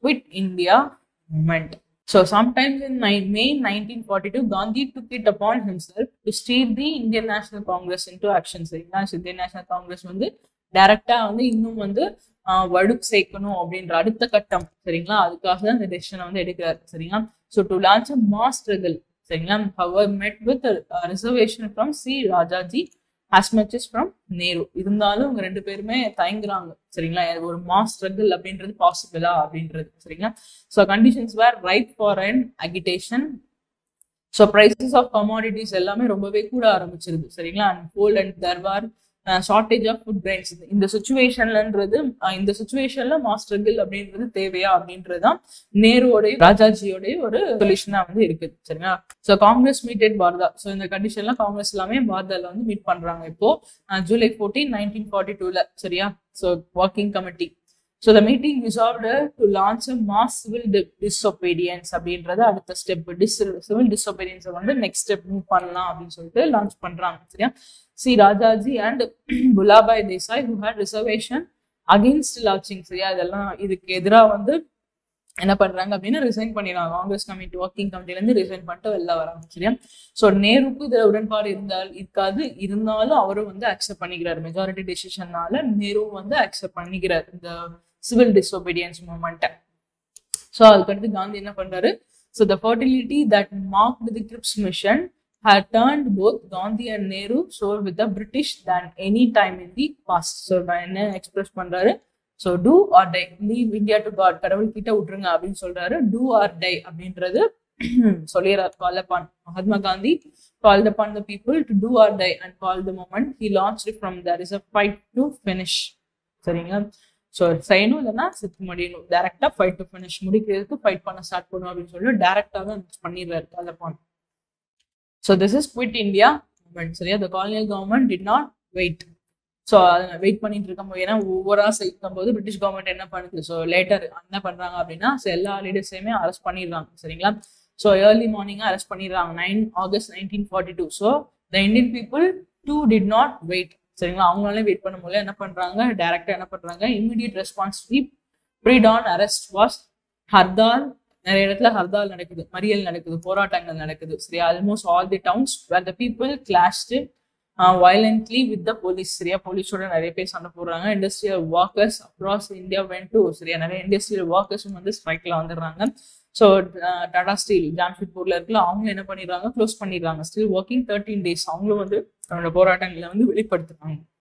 Quit India movement. So sometimes in May 1942, Gandhi took it upon himself to steer the Indian National Congress into action. சரிங்களா, Indian national Congress வந்து டைரக்டா வந்து இன்னும் வந்து வலுப்பு சேர்க்கணும் அப்படின்ற அடுத்த கட்டம் சரிங்களா, அதுக்காக தான் இந்த டெசிஷனை வந்து எடுக்கிறாரு சரிங்களா. So to launch a mass struggle சரிங்களா, however met with a reservation from C. Rajaji as much as from Nehru. இருந்தாலும் இவங்க ரெண்டு பேருமே தயங்குறாங்க சரிங்களா, ஒரு மாஸ் ஸ்ட்ரகிள் அப்படின்றது பாசிபிளா அப்படின்றது சரிங்களா. So conditions were ripe for an agitation. So prices of commodities எல்லாமே ரொம்பவே கூட ஆரம்பிச்சிருது சரிங்களா. And coal and there was shortage of food grains. இந்த சுச்சுவேஷன்லன்றது இந்த சுச்சுவேஷன்ல மாஸ் ஸ்ட்ரகிள் அப்படின்றது தேவையா அப்படின்றதுதான் நேருவோடைய ராஜாஜியோடைய ஒரு சொல்யூஷனா வந்து இருக்குது சரிங்களா. So Congress met at Wardha. So இந்த கண்டிஷன்ல காங்கிரஸ் எல்லாமே பார்தால வந்து மீட் பண்றாங்க இப்போ ஜூலை 14, 1942 சரியா. So working committee. So the meeting resolved to launch a mass civil disobedience அப்படின்றது அடுத்த ஸ்டெப். சிவில் டிஸ்ஒபீடியன்ஸை வந்து நெக்ஸ்ட் ஸ்டெப் மூவ் பண்ணலாம் அப்படின்னு சொல்லிட்டு லான்ச் பண்றாங்க சரியா. சி ராஜாஜி அண்ட் புலாபாய் Desai who had reservation against launching சரியா, இதெல்லாம் இதுக்கு எதிராக வந்து என்ன பண்றாங்க அப்படின்னா ரிசைன் பண்ணிடுறாங்க. காங்கிரஸ் கமிட்டி ஒர்க்கிங் கமிட்டில இருந்து ரிசைன் பண்ணிட்டு வெளில வராங்க சரியா. ஸோ நேருக்கு இதுல உடன்பாடு இருந்தாலும் அவரும் வந்து அக்செப்ட் பண்ணிக்கிறாரு. மெஜாரிட்டி டெசிஷன்னால நேரும் வந்து அக்செப்ட் பண்ணிக்கிறாரு இந்த சிவில் டிஸ்ஒபீடியன்ஸ் மூவ்மெண்ட். ஸோ அதுக்கடுத்து காந்தி என்ன பண்றாரு, so the fertility that marked the grips mission had turned both Gandhi and Nehru sore with the British than any time in the past. So என்ன express பண்றாரு, so do or die, leave India to God, கடவுள் கிட்ட விட்டுருங்க அப்படின்னு சொல்றாரு. Two or tie அப்படின்றது சொல்லிடுறாரு. கால் upon Mahatma Gandhi called upon the people to do or die and called the moment he launched it from there is a fight to finish சரிங்களா. So செய்யணும் இல்லைன்னா செத்து முடியணும், டேரக்டா ஃபைட் டு ஃபினிஷ், முடிக்கிறதுக்கு ஃபைட் பண்ண ஸ்டார்ட் பண்ணும் அப்படின்னு சொல்லி டேரக்டாக பண்ணிடுறாரு call upon. So this is quit India movement சரியா. The colonial government did not wait. So அதை வெயிட் பண்ணிட்டு இருக்கும்போது ஏன்னா ஓவரா செய்யும் போது பிரிட்டிஷ் கவர்மெண்ட் என்ன பண்ணுது, ஸோ லேட்டர் என்ன பண்றாங்க அப்படின்னா எல்லா லீடர்ஸையுமே அரெஸ்ட் பண்ணிடுறாங்க சரிங்களா. ஸோ ஏர்லி மார்னிங்கா அரெஸ்ட் பண்ணிடுறாங்க 9 August 1942. So the Indian people do did not wait சரிங்களா. அவங்களாலே வெயிட் பண்ண முடியல, என்ன பண்றாங்க டைரக்டா என்ன பண்றாங்க, இமீடியட் ரெஸ்பான்ஸ் ப்ரீடான் அரெஸ்ட் வாஸ் ஹர்தால். நிறைய இடத்துல ஹர்தால் நடக்குது, மறியல் நடக்குது, போராட்டங்கள் நடக்குது சரியா. Almost all the towns where the people clashed violently with the police சரியா. போலீஸோட நிறைய பேர் சண்டை போடுறாங்க. Industrial workers across India went to சரியா, நிறைய இண்டஸ்ட்ரியல் ஒர்க்கர்ஸும் வந்து ஸ்ட்ரைக்ல வந்துடுறாங்க. ஸோ டாடா ஸ்டீல் ஜாம்ஷெட்பூர்ல இருக்குல்ல, அவங்க என்ன பண்ணிடுறாங்க, க்ளோஸ் பண்ணிடுறாங்க. ஸ்டில் ஒர்க்கிங் 13 days அவங்களும் வந்து தன்னோட போராட்டங்களை வந்து வெளிப்படுத்துறாங்க.